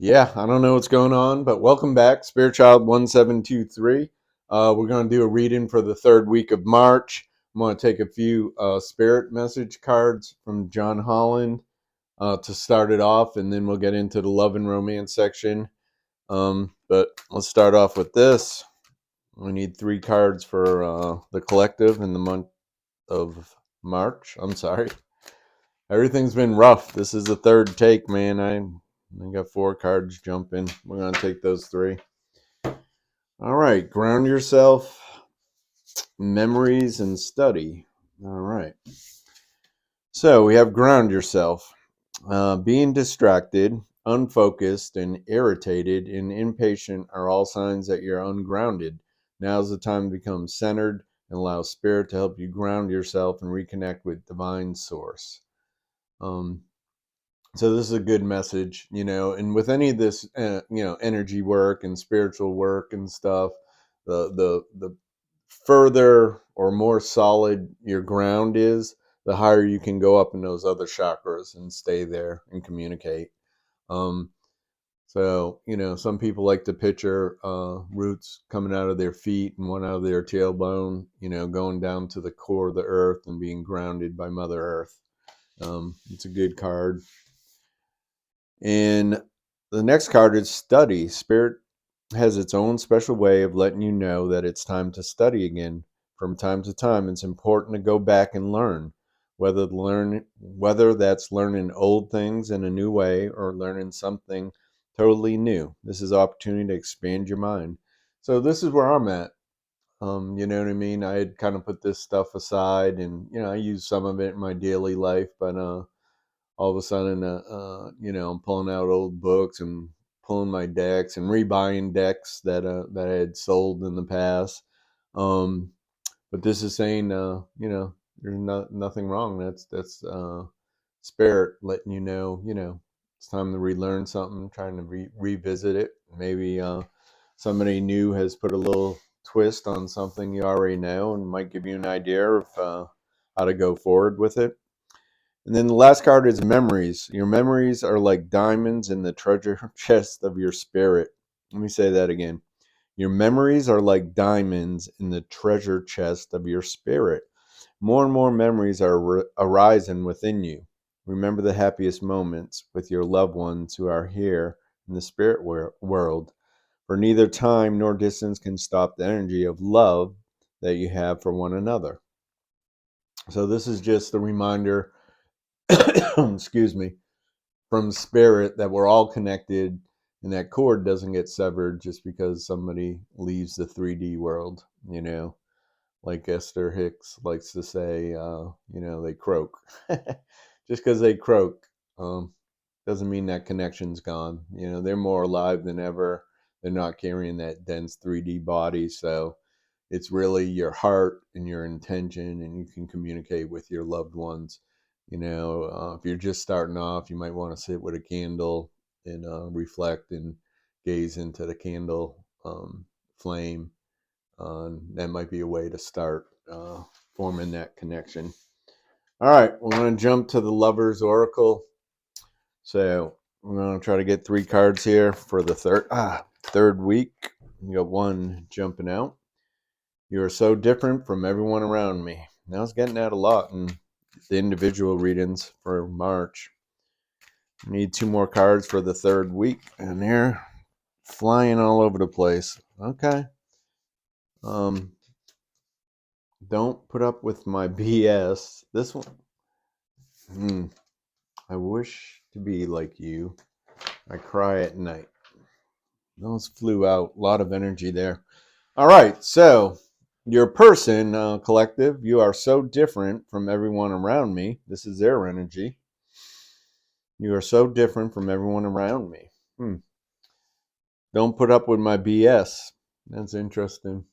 Yeah, I don't know what's going on, but welcome back, Spirit Child 1723. We're going to do a reading for the third week of March. I'm going to take a few spirit message cards from John Holland to start it off, and then we'll get into the love and romance section. But let's start off with this. We need 3 cards for the collective in the month of March. I'm sorry. Everything's been rough. This is the third take, man. I got 4 cards jumping. We're going to take those 3. All right. Ground yourself, memories, and study. All right. So we have ground yourself. Being distracted, unfocused, and irritated and impatient are all signs that you're ungrounded. Now's the time to become centered and allow spirit to help you ground yourself and reconnect with divine source. So this is a good message, and with any of this, energy work and spiritual work and stuff, the further or more solid your ground is, the higher you can go up in those other chakras and stay there and communicate. Um, some people like to picture roots coming out of their feet and one out of their tailbone, going down to the core of the earth and being grounded by Mother Earth. It's a good card. And the next card is study. Spirit has its own special way of letting you know that it's time to study again. From time to time, it's important to go back and learn, whether that's learning old things in a new way or learning something totally new. This is an opportunity to expand your mind. So this is where I'm at. You know what I mean? I had kind of put this stuff aside, and I use some of it in my daily life, but all of a sudden, I'm pulling out old books and pulling my decks and rebuying decks that I had sold in the past. But this is saying, there's nothing wrong. That's spirit letting it's time to relearn something, trying to revisit it. Maybe somebody new has put a little twist on something you already know and might give you an idea of how to go forward with it. And then the last card is memories. Your memories are like diamonds in the treasure chest of your spirit. Let me say that again. Your memories are like diamonds in the treasure chest of your spirit. More and more memories are arising within you. Remember the happiest moments with your loved ones who are here in the spirit world. For neither time nor distance can stop the energy of love that you have for one another. So this is just a reminder excuse me, from spirit that we're all connected and that cord doesn't get severed just because somebody leaves the 3D world, like Esther Hicks likes to say, they croak. Just because they croak doesn't mean that connection's gone. They're more alive than ever. They're not carrying that dense 3D body. So it's really your heart and your intention, and you can communicate with your loved ones. If you're just starting off, you might want to sit with a candle and reflect and gaze into the candle flame. That might be a way to start forming that connection. All right, we're going to jump to the Lover's Oracle. So we're going to try to get 3 cards here for the third week. We got 1 jumping out. You are so different from everyone around me. Now I was getting that a lot in the individual readings for March. I need 2 more cards for the 3rd week, and they're flying all over the place. Okay. Don't put up with my BS. This one. I wish to be like you. I cry at night. Those flew out. A lot of energy there. All right. So, your person, collective, you are so different from everyone around me. This is their energy. You are so different from everyone around me. Don't put up with my BS. That's interesting.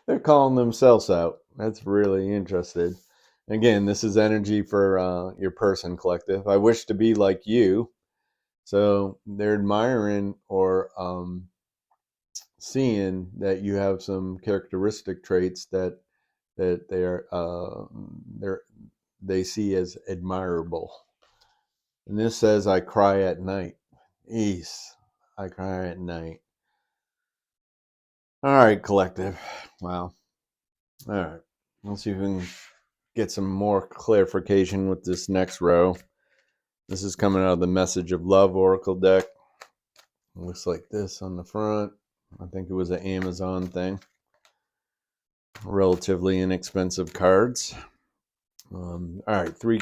They're calling themselves out. That's really interesting. Again, this is energy for your person, collective. I wish to be like you. So they're admiring or seeing that you have some characteristic traits that they see as admirable. And this says, I cry at night. Ease. I cry at night. All right, collective. Wow. All right. Let's see if we can get some more clarification with this next row. This is coming out of the Message of Love Oracle deck. It looks like this on the front. I think it was an Amazon thing. Relatively inexpensive cards. All right, three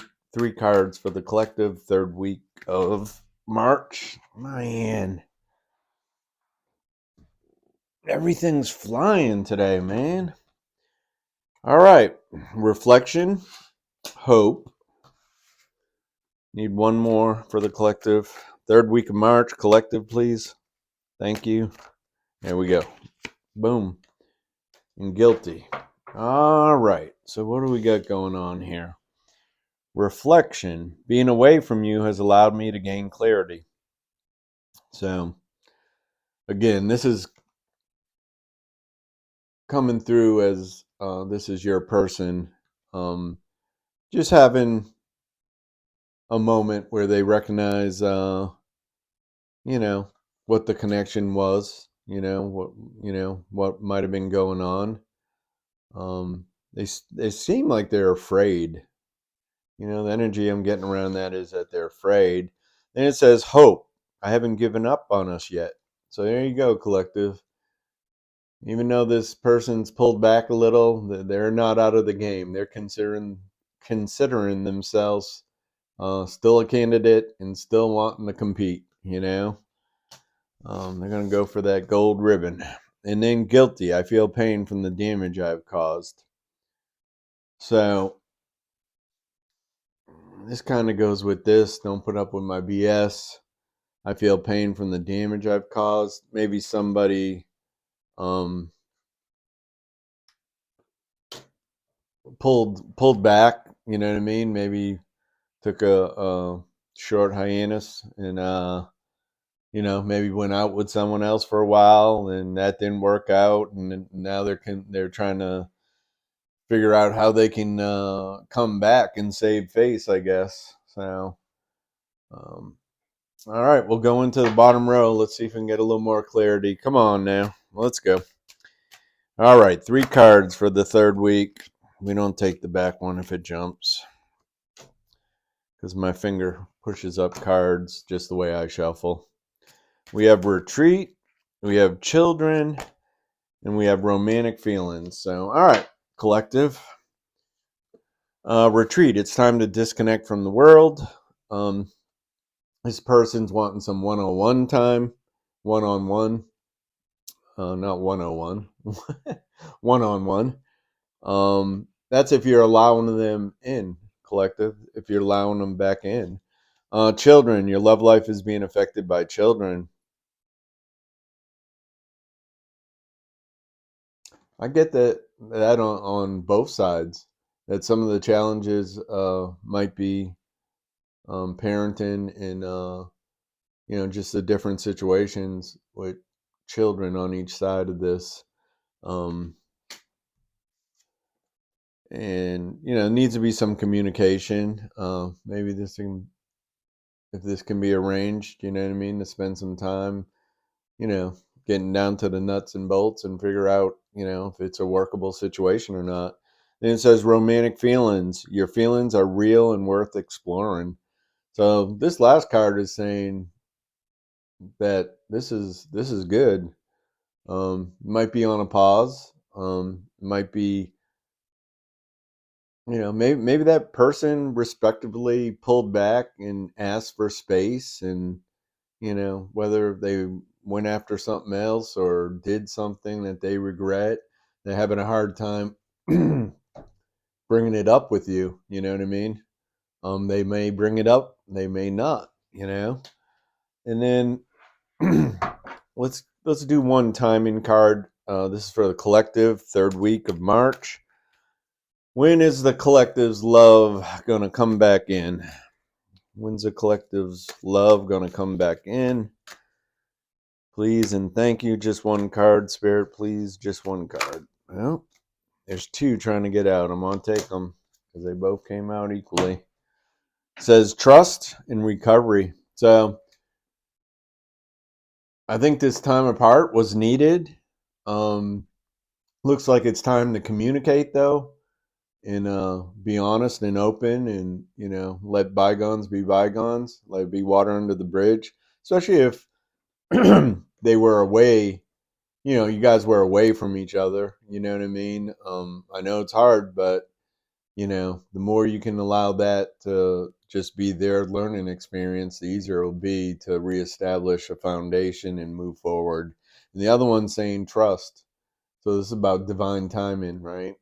cards for the collective, third week of March. Man, everything's flying today, man. All right, reflection, hope. Need one more for the collective. Third week of March, collective, please. Thank you. There we go. Boom. And guilty. All right, so what do we got going on here? Reflection. Being away from you has allowed me to gain clarity. So, again, this is coming through as this is your person just having a moment where they recognize what the connection was, what might have been going on. They seem like they're afraid. The energy I'm getting around that is that they're afraid. And it says hope. I haven't given up on us yet. So there you go, collective. Even though this person's pulled back a little, they're not out of the game. They're considering themselves still a candidate and still wanting to compete. They're going to go for that gold ribbon. And then guilty. I feel pain from the damage I've caused. So this kind of goes with this. Don't put up with my BS. I feel pain from the damage I've caused. Maybe somebody pulled back, you know what I mean? Maybe took a short hiatus and maybe went out with someone else for a while and that didn't work out, and now they're trying to figure out how they can come back and save face, I guess. So all right, we'll go into the bottom row. Let's see if we can get a little more clarity. Come on now, let's go. All right, 3 cards for the third week. We don't take the back one if it jumps, because my finger pushes up cards just the way I shuffle. We have retreat, we have children, and we have romantic feelings. So, all right, collective. Retreat, it's time to disconnect from the world. This person's wanting some one-on-one time, one-on-one, not 101, one-on-one. That's if you're allowing them in, collective, if you're allowing them back in. Children, your love life is being affected by children. I get that on both sides, that some of the challenges might be parenting and just the different situations with children on each side of this. And needs to be some communication. Maybe if this can be arranged, you know what I mean, to spend some time, getting down to the nuts and bolts and figure out, if it's a workable situation or not. Then it says romantic feelings. Your feelings are real and worth exploring. So this last card is saying that this is good. Might be on a pause. Might be, maybe that person respectively pulled back and asked for space, and whether they went after something else or did something that they regret, they're having a hard time bringing it up with you. You know what I mean? They may bring it up, they may not. And then let's do one timing card. This is for the collective, third week of March. When is the collective's love gonna come back in? When's the collective's love gonna come back in? Please and thank you. Just one card, Spirit, please. Just one card. Well, there's 2 trying to get out. I'm gonna take them because they both came out equally. says trust and recovery. So I think this time apart was needed. Um, looks like it's time to communicate though, and be honest and open, and let bygones be bygones, let it be water under the bridge. Especially if they were away, you guys were away from each other. You know what I mean? I know it's hard, but the more you can allow that to just be their learning experience, the easier it'll be to reestablish a foundation and move forward. And the other one saying trust. So this is about divine timing, right?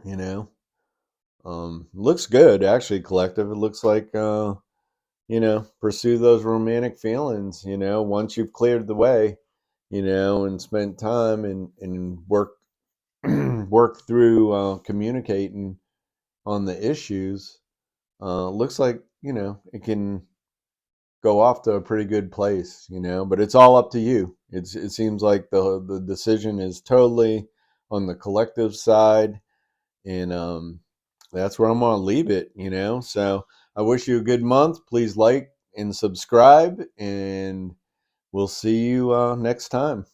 You know, looks good actually, collective. It looks like pursue those romantic feelings. Once you've cleared the way, and spent time and work through communicating on the issues. Looks like it can go off to a pretty good place, but it's all up to you. It seems like the decision is totally on the collective side, and that's where I'm gonna leave it. So I wish you a good month. Please like and subscribe, and we'll see you next time.